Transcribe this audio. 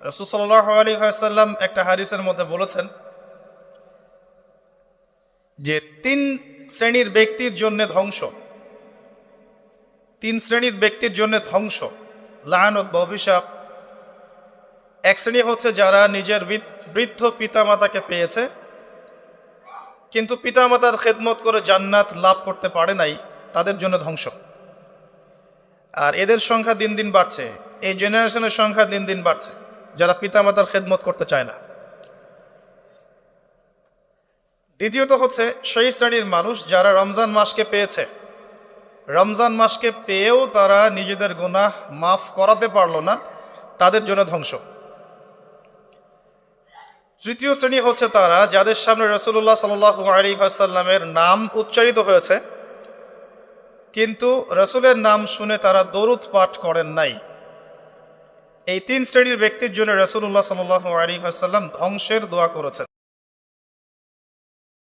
রাসূল সাল্লাল্লাহু আলাইহি ওয়াসাল্লাম একটা হাদিসের মধ্যে বলেছেন যে তিন শ্রেণীর ব্যক্তির জন্য ধ্বংস, তিন শ্রেণীর ব্যক্তির জন্য ধ্বংস, লাআনত বা অভিশাপ। এক শ্রেণী হচ্ছে যারা নিজের বৃদ্ধ পিতামাতাকে পেয়েছে কিন্তু পিতামাতার খেদমত করে জান্নাত লাভ করতে পারে নাই, তাদের জন্য ধ্বংস। আর এদের সংখ্যা দিন দিন বাড়ছে, এই জেনারেশনের সংখ্যা দিন দিন বাড়ছে যারা পিতামাতার খেদমত করতে চায় না। দ্বিতীয়ত হচ্ছে সেই শ্রেণীর মানুষ যারা রমজান মাসকে পেয়েছে, রমজান মাসকে পেয়েও তারা নিজেদের গুনাহ মাফ করাতে পারলো না, তাদের জন্য ধ্বংস। তৃতীয় শ্রেণী হচ্ছে তারা যাদের সামনে রাসূলুল্লাহ সাল্লাল্লাহু আলাইহি ওয়াসাল্লামের নাম উচ্চারিত হয়েছে কিন্তু রাসূলের নাম শুনে তারা দরুদ পাঠ করেন নাই। এই তিন শ্রেণীর ব্যক্তির জন্য রাসূলুল্লাহ সাল্লাল্লাহু আলাইহি ওয়াসাল্লাম ধ্বংসের দোয়া করেছেন।